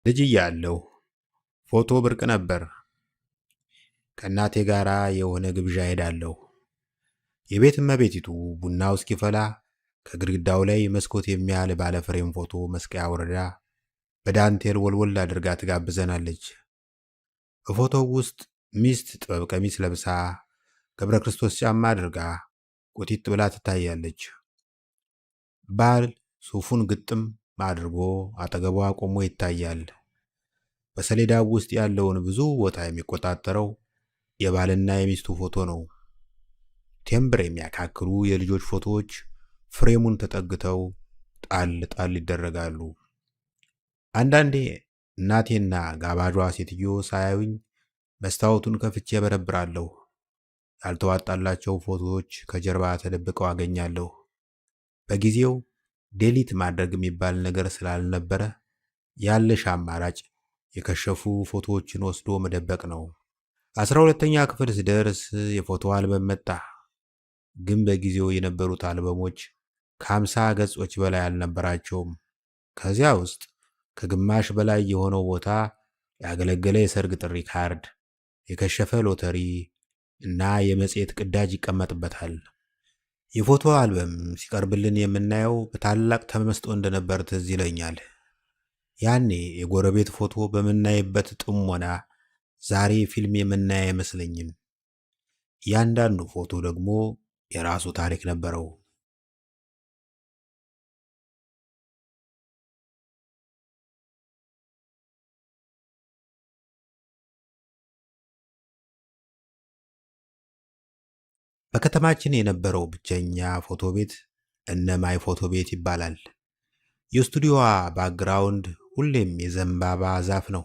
ልጅ እያለሁ ፎቶ ብርቅ ነበር። ከእናቴ ጋር የሆነ ግብዣ ሄዳለሁ። የቤት እመቤቲቱ ቡናው እስኪፈላ ከግድግዳው ላይ መስኮት የሚያህል ባለፍሬም ፎቶ መስቀያ ወረዳ በዳንቴል ወልወል አድርጋ ትጋብዘናለች። በፎቶው ውስጥ ሚስት ጥበብ ቀሚስ ለብሳ ገብረ ክርስቶስ ጫማ አድርጋ ቆጢጥ ብላ ትታያለች። ባል ሱፉን ግጥም አድርጎ አጠገቧ ቆሞ ይታያል። በሰሌዳው ውስጥ ያለውን ብዙ ቦታ የሚቆጣጠረው የባልና የሚስቱ ፎቶ ነው። ቴምብር የሚያካክሉ የልጆች ፎቶዎች ፍሬሙን ተጠግተው ጣል ጣል ይደረጋሉ። አንዳንዴ እናቴና ጋባዧ ሴትዮ ሳያዩኝ መስታወቱን ከፍቼ በረብራለሁ። ያልተዋጣላቸው ፎቶዎች ከጀርባ ተደብቀው አገኛለሁ። በጊዜው ዴሊት ማድረግ የሚባል ነገር ስላልነበረ ያለሽ አማራጭ የከሸፉ ፎቶዎችን ወስዶ መደበቅ ነው። 12ኛ ክፍል ስደርስ የፎቶ አልበም መጣ። ግን በጊዜው የነበሩት አልበሞች ከ50 ገጾች በላይ አልነበራቸውም። ከዚያ ውስጥ ከግማሽ በላይ የሆነው ቦታ ያገለገለ የሰርግ ጥሪ ካርድ፣ የከሸፈ ሎተሪ እና የመጽሔት ቅዳጅ ይቀመጥበታል። የፎቶ አልበም ሲቀርብልን የምናየው በታላቅ ተመስጦ እንደነበር ትዝ ይለኛል። ያኔ የጎረቤት ፎቶ በምናይበት ጥሞና ዛሬ ፊልም የምናይ አይመስለኝም። እያንዳንዱ ፎቶ ደግሞ የራሱ ታሪክ ነበረው። በከተማችን የነበረው ብቸኛ ፎቶ ቤት እነማይ ፎቶ ቤት ይባላል። የስቱዲዮዋ ባክግራውንድ ሁሌም የዘንባባ ዛፍ ነው።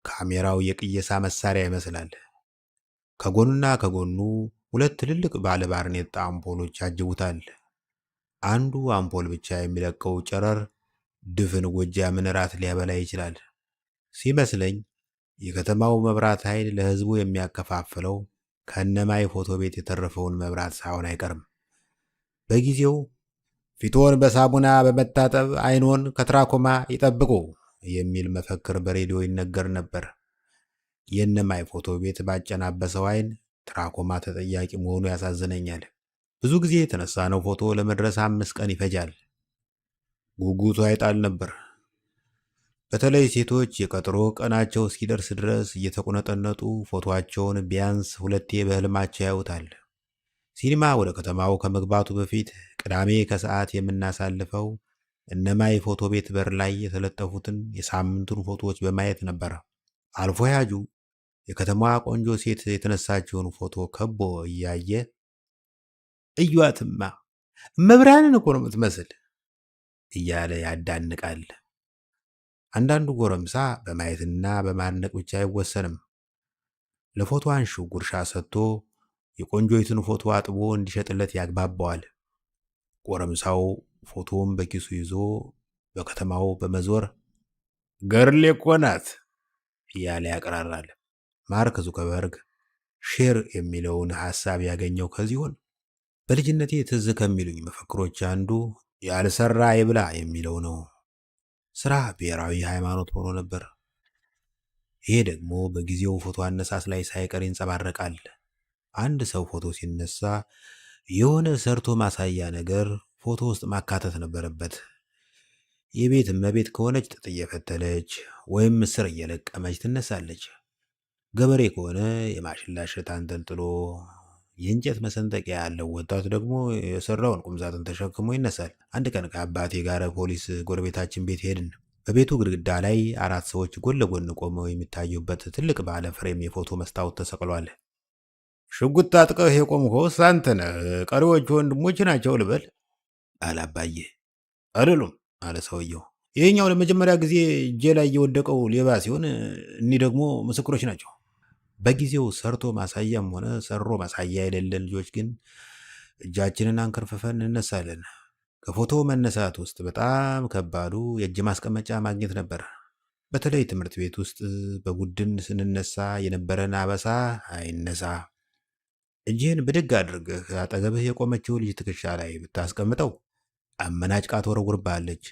ካሜራው የቅየሳ መሳሪያ ይመስላል። ከጎኑና ከጎኑ ሁለት ትልልቅ ባለ ባርኔጣ አምፖሎች ያጅቡታል። አንዱ አምፖል ብቻ የሚለቀው ጨረር ድፍን ጎጃምን ራት ሊያበላ ይችላል። ሲመስለኝ የከተማው መብራት ኃይል ለሕዝቡ የሚያከፋፍለው ከእነማይ ፎቶ ቤት የተረፈውን መብራት ሳይሆን አይቀርም። በጊዜው ፊትዎን በሳሙና በመታጠብ ዓይንዎን ከትራኮማ ይጠብቁ የሚል መፈክር በሬዲዮ ይነገር ነበር። የእነማይ ፎቶ ቤት ባጨናበሰው ዓይን ትራኮማ ተጠያቂ መሆኑ ያሳዝነኛል። ብዙ ጊዜ የተነሳነው ፎቶ ለመድረስ 5 ቀን ይፈጃል። ጉጉቱ አይጣል ነበር። በተለይ ሴቶች የቀጠሮ ቀናቸው እስኪደርስ ድረስ እየተቆነጠነጡ ፎቶአቸውን ቢያንስ 2 በህልማቸው ያዩታል። ሲኒማ ወደ ከተማው ከመግባቱ በፊት ቅዳሜ ከሰዓት የምናሳልፈው እነማይ ፎቶ ቤት በር ላይ የተለጠፉትን የሳምንቱን ፎቶዎች በማየት ነበር። አልፎ ያጁ የከተማዋ ቆንጆ ሴት የተነሳችውን ፎቶ ከቦ እያየ እዩዋትማ እመብርሃንን እኮ ነው የምትመስል እያለ ያዳንቃል። አንዳንዱ ጎረምሳ በማየትና በማድነቅ ብቻ አይወሰንም። ለፎቶ አንሺው ጉርሻ ሰጥቶ የቆንጆይቱን ፎቶ አጥቦ እንዲሸጥለት ያግባባዋል። ጎረምሳው ፎቶውን በኪሱ ይዞ በከተማው በመዞር ገርሌ እኮ ናት እያለ ያቀራራል። ማርክ ዙከርበርግ ሼር የሚለውን ሐሳብ ያገኘው ከዚሆን? በልጅነቴ ትዝ ከሚሉኝ መፈክሮች አንዱ ያልሰራ ይብላ የሚለው ነው። ስራ ብሔራዊ ሃይማኖት ሆኖ ነበር። ይሄ ደግሞ በጊዜው ፎቶ አነሳስ ላይ ሳይቀር ይንጸባረቃል። አንድ ሰው ፎቶ ሲነሳ የሆነ ሰርቶ ማሳያ ነገር ፎቶ ውስጥ ማካተት ነበረበት። የቤት እመቤት ከሆነች ጥጥ እየፈተለች ወይም ምስር እየለቀመች ትነሳለች። ገበሬ ከሆነ የማሽላ እሸት አንጠልጥሎ፣ የእንጨት መሰንጠቂያ ያለው ወጣት ደግሞ የሰራውን ቁምሳጥን ተሸክሞ ይነሳል። አንድ ቀን ከአባቴ ጋር ፖሊስ ጎረቤታችን ቤት ሄድን። በቤቱ ግድግዳ ላይ 4 ሰዎች ጎን ለጎን ቆመው የሚታዩበት ትልቅ ባለ ፍሬም የፎቶ መስታወት ተሰቅሏል። ሽጉጥ ታጥቀህ የቆምከው አንተ ነህ፣ ቀሪዎቹ ወንድሞች ናቸው ልበል? አለ አባዬ። አይደሉም አለ ሰውየው። ይሄኛው ለመጀመሪያ ጊዜ እጄ ላይ የወደቀው ሌባ ሲሆን፣ እኒህ ደግሞ ምስክሮች ናቸው። በጊዜው ሰርቶ ማሳያም ሆነ ሰሮ ማሳያ የሌለን ልጆች ግን እጃችንን አንከርፍፈን እንነሳለን። ከፎቶ መነሳት ውስጥ በጣም ከባዱ የእጅ ማስቀመጫ ማግኘት ነበር። በተለይ ትምህርት ቤት ውስጥ በቡድን ስንነሳ የነበረን አበሳ አይነሳ። እጅህን ብድግ አድርገህ አጠገብህ የቆመችው ልጅ ትከሻ ላይ ብታስቀምጠው አመናጭቃ ትወረውርብሃለች።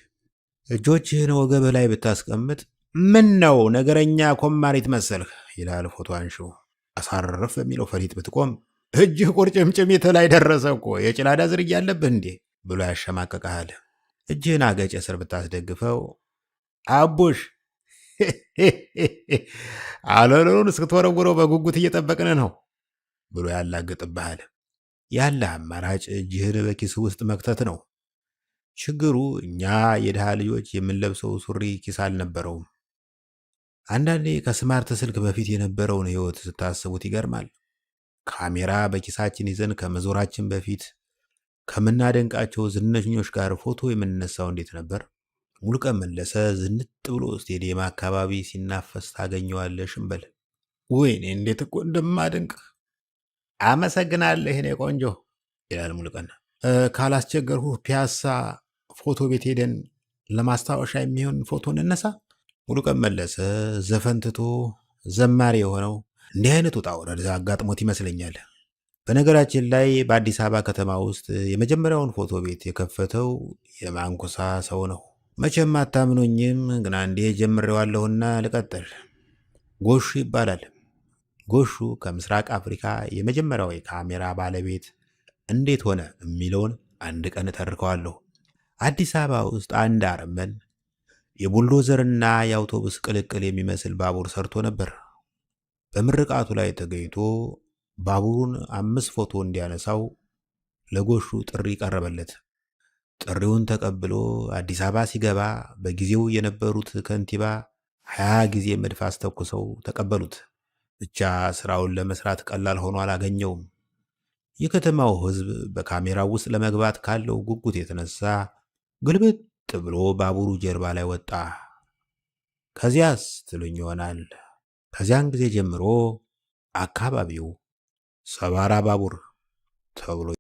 እጆችህን ወገብህ ላይ ብታስቀምጥ ምን ነው ነገረኛ ኮማሪት መሰልህ ይላል ፎቶ አንሺው። አሳረፍ በሚለው ፈሊጥ ብትቆም እጅህ ቁርጭምጭሚት ላይ ደረሰ እኮ የጭላዳ ዝርያ አለብህ እንዴ ብሎ ያሸማቀቀሃል። እጅህን አገጭ ስር ብታስደግፈው አቡሽ አለሉን እስክትወረውረው በጉጉት እየጠበቅን ነው ብሎ ያላግጥብሃል። ያለ አማራጭ እጅህን በኪስ ውስጥ መክተት ነው። ችግሩ እኛ የድሃ ልጆች የምንለብሰው ሱሪ ኪስ አልነበረውም። አንዳንዴ ከስማርት ስልክ በፊት የነበረውን ሕይወት ስታስቡት ይገርማል። ካሜራ በኪሳችን ይዘን ከመዞራችን በፊት ከምናደንቃቸው ዝነኞች ጋር ፎቶ የምንነሳው እንዴት ነበር? ሙሉቀን መለሰ ዝንጥ ብሎ ስቴዲየም አካባቢ ሲናፈስ ታገኘዋለህ ሽንበል። ወይኔ እንዴት እኮ እንደማደንቅ። አመሰግናለሁ የኔ ቆንጆ ይላል ሙሉቀን። ካላስቸገርሁ ፒያሳ ፎቶ ቤት ሄደን ለማስታወሻ የሚሆን ፎቶ እንነሳ። ሙሉቀን መለሰ ዘፈን ትቶ ዘማሪ የሆነው እንዲህ አይነት ውጣ ውረድ አጋጥሞት ይመስለኛል። በነገራችን ላይ በአዲስ አበባ ከተማ ውስጥ የመጀመሪያውን ፎቶ ቤት የከፈተው የማንኩሳ ሰው ነው። መቼም አታምኖኝም፣ ግን አንዴ ጀምሬዋለሁና ልቀጥል። ጎሹ ይባላል። ጎሹ ከምስራቅ አፍሪካ የመጀመሪያው የካሜራ ባለቤት እንዴት ሆነ የሚለውን አንድ ቀን እተርከዋለሁ። አዲስ አበባ ውስጥ አንድ አረመን የቡልዶዘርና የአውቶቡስ ቅልቅል የሚመስል ባቡር ሰርቶ ነበር። በምርቃቱ ላይ ተገኝቶ ባቡሩን 5 ፎቶ እንዲያነሳው ለጎሹ ጥሪ ቀረበለት። ጥሪውን ተቀብሎ አዲስ አበባ ሲገባ በጊዜው የነበሩት ከንቲባ 20 ጊዜ መድፍ አስተኩሰው ተቀበሉት። ብቻ ስራውን ለመስራት ቀላል ሆኖ አላገኘውም። የከተማው ሕዝብ በካሜራው ውስጥ ለመግባት ካለው ጉጉት የተነሳ ግልብጥ ብሎ ባቡሩ ጀርባ ላይ ወጣ። ከዚያስ ትሉኝ ይሆናል። ከዚያን ጊዜ ጀምሮ አካባቢው ሰባራ ባቡር ተብሎ